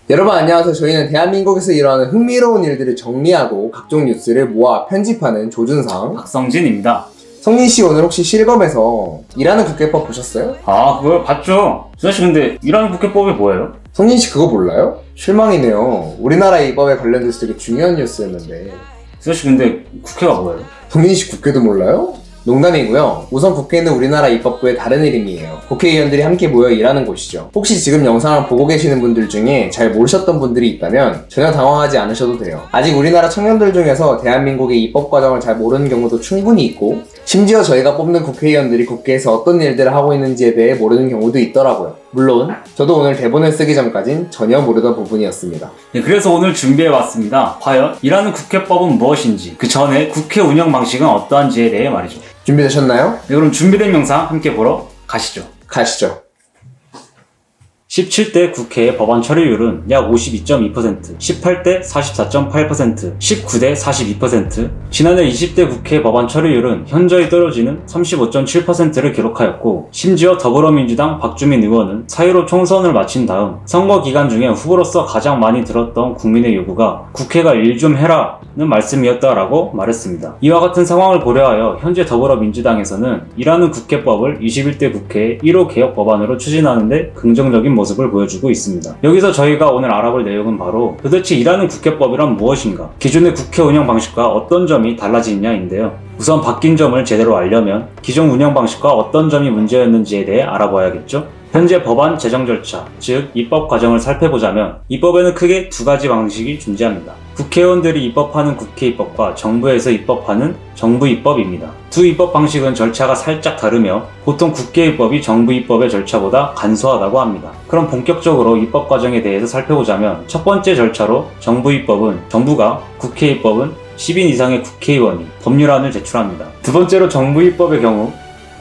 여러분 안녕하세요. 저희는 대한민국에서 일어나는 흥미로운 일들을 정리하고 각종 뉴스를 모아 편집하는 조준상 박성진입니다. 성민씨, 오늘 혹시 실검에서 일하는 국회법 보셨어요? 아, 그걸 봤죠? 준하씨, 근데 일하는 국회법이 뭐예요? 성민씨 그거 몰라요? 실망이네요. 우리나라 입법에 관련돼서 되게 중요한 뉴스였는데. 준하씨, 근데 국회가 뭐예요? 성민씨 국회도 몰라요? 농담이고요. 우선 국회는 우리나라 입법부의 다른 이름이에요. 국회의원들이 함께 모여 일하는 곳이죠. 혹시 지금 영상을 보고 계시는 분들 중에 잘 모르셨던 분들이 있다면 전혀 당황하지 않으셔도 돼요. 아직 우리나라 청년들 중에서 대한민국의 입법 과정을 잘 모르는 경우도 충분히 있고, 심지어 저희가 뽑는 국회의원들이 국회에서 어떤 일들을 하고 있는지에 대해 모르는 경우도 있더라고요. 물론 저도 오늘 대본을 쓰기 전까진 전혀 모르던 부분이었습니다. 네, 그래서 오늘 준비해봤습니다. 과연 일하는 국회법은 무엇인지, 그 전에 국회 운영 방식은 어떠한지에 대해 말이죠. 준비되셨나요? 네, 그럼 준비된 영상 함께 보러 가시죠. 가시죠. 17대 국회의 법안 처리율은 약 52.2%, 18대 44.8%, 19대 42%, 지난해 20대 국회 법안 처리율은 현저히 떨어지는 35.7%를 기록하였고, 심지어 더불어민주당 박주민 의원은 4.15 총선을 마친 다음 선거 기간 중에 후보로서 가장 많이 들었던 국민의 요구가 국회가 일 좀 해라는 말씀이었다라고 말했습니다. 이와 같은 상황을 고려하여 현재 더불어민주당에서는 일하는 국회법을 21대 국회의 1호 개혁 법안으로 추진하는 데 긍정적인 모습을 보여주고 있습니다. 여기서 저희가 오늘 알아볼 내용은 바로 도대체 일하는 국회법이란 무엇인가, 기존의 국회 운영 방식과 어떤 점이 달라지느냐인데요. 우선 바뀐 점을 제대로 알려면 기존 운영 방식과 어떤 점이 문제였는지에 대해 알아봐야겠죠. 현재 법안 제정 절차, 즉 입법 과정을 살펴보자면 입법에는 크게 두 가지 방식이 존재합니다. 국회의원들이 입법하는 국회 입법과 정부에서 입법하는 정부 입법입니다. 두 입법 방식은 절차가 살짝 다르며 보통 국회 입법이 정부 입법의 절차보다 간소하다고 합니다. 그럼 본격적으로 입법 과정에 대해서 살펴보자면 첫 번째 절차로 정부 입법은 정부가, 국회 입법은 10인 이상의 국회의원이 법률안을 제출합니다. 두 번째로 정부 입법의 경우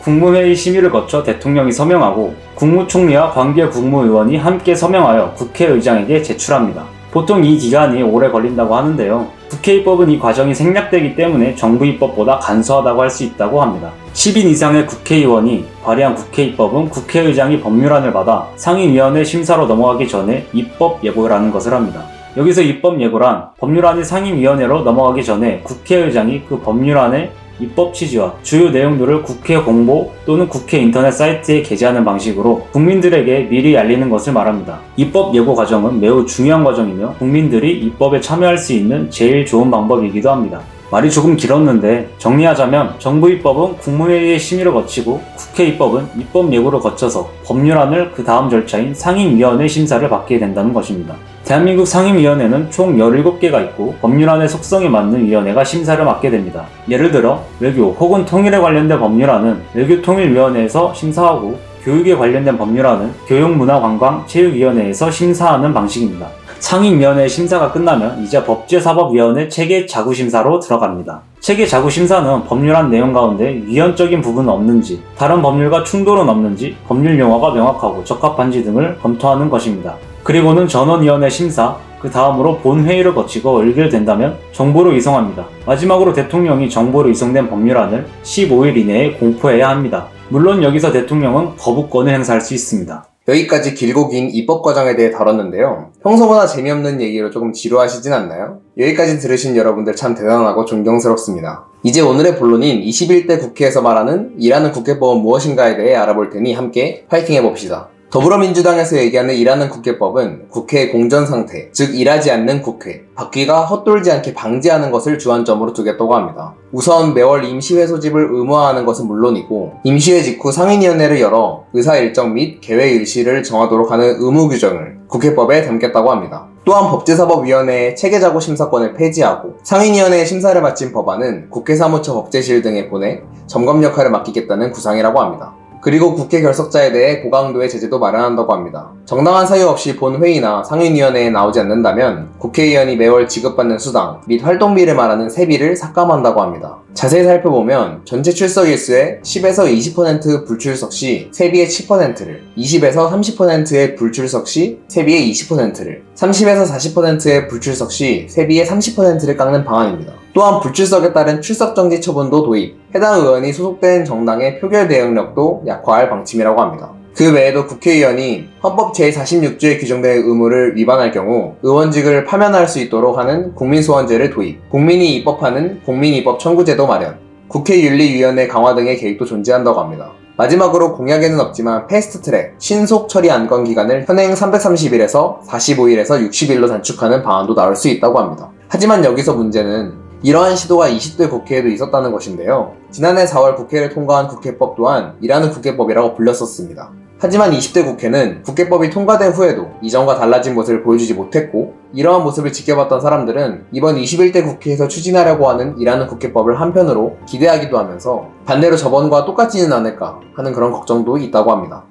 국무회의 심의를 거쳐 대통령이 서명하고 국무총리와 관계 국무의원이 함께 서명하여 국회의장에게 제출합니다. 보통 이 기간이 오래 걸린다고 하는데요. 국회 입법은 이 과정이 생략되기 때문에 정부 입법보다 간소하다고 할 수 있다고 합니다. 10인 이상의 국회의원이 발의한 국회 입법은 국회의장이 법률안을 받아 상임위원회 심사로 넘어가기 전에 입법 예고라는 것을 합니다. 여기서 입법 예고란 법률안이 상임위원회로 넘어가기 전에 국회의장이 그 법률안의 입법 취지와 주요 내용들을 국회 공보 또는 국회 인터넷 사이트에 게재하는 방식으로 국민들에게 미리 알리는 것을 말합니다. 입법 예고 과정은 매우 중요한 과정이며 국민들이 입법에 참여할 수 있는 제일 좋은 방법이기도 합니다. 말이 조금 길었는데 정리하자면 정부 입법은 국무회의의 심의를 거치고 국회 입법은 입법 예고를 거쳐서 법률안을 그 다음 절차인 상임위원회 심사를 받게 된다는 것입니다. 대한민국 상임위원회는 총 17개가 있고 법률안의 속성에 맞는 위원회가 심사를 맡게 됩니다. 예를 들어 외교 혹은 통일에 관련된 법률안은 외교통일위원회에서 심사하고 교육에 관련된 법률안은 교육문화관광체육위원회에서 심사하는 방식입니다. 상임위원회의 심사가 끝나면 이제 법제사법위원회 체계자구심사로 들어갑니다. 체계자구심사는 법률안 내용 가운데 위헌적인 부분은 없는지, 다른 법률과 충돌은 없는지, 법률 용어가 명확하고 적합한지 등을 검토하는 것입니다. 그리고는 전원위원회 심사, 그 다음으로 본회의를 거치고 의결된다면 정부로 이송합니다. 마지막으로 대통령이 정부로 이송된 법률안을 15일 이내에 공포해야 합니다. 물론 여기서 대통령은 거부권을 행사할 수 있습니다. 여기까지 길고 긴 입법 과정에 대해 다뤘는데요. 평소보다 재미없는 얘기로 조금 지루하시진 않나요? 여기까지 들으신 여러분들 참 대단하고 존경스럽습니다. 이제 오늘의 본론인 21대 국회에서 말하는 일하는 국회법은 무엇인가에 대해 알아볼 테니 함께 파이팅 해봅시다. 더불어민주당에서 얘기하는 일하는 국회법은 국회의 공전상태, 즉 일하지 않는 국회, 바퀴가 헛돌지 않게 방지하는 것을 주안점으로 두겠다고 합니다. 우선 매월 임시회 소집을 의무화하는 것은 물론이고 임시회 직후 상임위원회를 열어 의사 일정 및 계획 일시를 정하도록 하는 의무 규정을 국회법에 담겠다고 합니다. 또한 법제사법위원회의 체계자구 심사권을 폐지하고 상임위원회의 심사를 마친 법안은 국회사무처 법제실 등에 보내 점검 역할을 맡기겠다는 구상이라고 합니다. 그리고 국회 결석자에 대해 고강도의 제재도 마련한다고 합니다. 정당한 사유 없이 본회의나 상임위원회에 나오지 않는다면 국회의원이 매월 지급받는 수당 및 활동비를 말하는 세비를 삭감한다고 합니다. 자세히 살펴보면 전체 출석 일수의 10에서 20% 불출석 시 세비의 10%를, 20에서 30%의 불출석 시 세비의 20%를, 30에서 40%의 불출석 시 세비의 30%를 깎는 방안입니다. 또한 불출석에 따른 출석정지 처분도 도입, 해당 의원이 소속된 정당의 표결 대응력도 약화할 방침이라고 합니다. 그 외에도 국회의원이 헌법 제46조에 규정된 의무를 위반할 경우 의원직을 파면할 수 있도록 하는 국민소원제를 도입, 국민이 입법하는 국민입법 청구제도 마련, 국회윤리위원회 강화 등의 계획도 존재한다고 합니다. 마지막으로 공약에는 없지만 패스트트랙, 신속 처리 안건 기간을 현행 330일에서 45일에서 60일로 단축하는 방안도 나올 수 있다고 합니다. 하지만 여기서 문제는 이러한 시도가 20대 국회에도 있었다는 것인데요. 지난해 4월 국회를 통과한 국회법 또한 이라는 국회법이라고 불렸었습니다. 하지만 20대 국회는 국회법이 통과된 후에도 이전과 달라진 모습을 보여주지 못했고, 이러한 모습을 지켜봤던 사람들은 이번 21대 국회에서 추진하려고 하는 이라는 국회법을 한편으로 기대하기도 하면서 반대로 저번과 똑같지는 않을까 하는 그런 걱정도 있다고 합니다.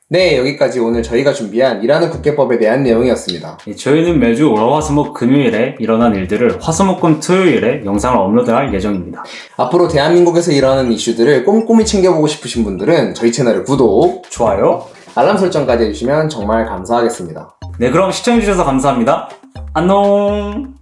네, 여기까지 오늘 저희가 준비한 이라는 국회법에 대한 내용이었습니다. 저희는 매주 월, 화, 수, 목, 금요일에 일어난 일들을 화, 수, 목, 금, 토요일에 영상을 업로드할 예정입니다. 앞으로 대한민국에서 일어나는 이슈들을 꼼꼼히 챙겨보고 싶으신 분들은 저희 채널을 구독, 좋아요. 알람 설정까지 해주시면 정말 감사하겠습니다. 네, 그럼 시청해주셔서 감사합니다. 안녕.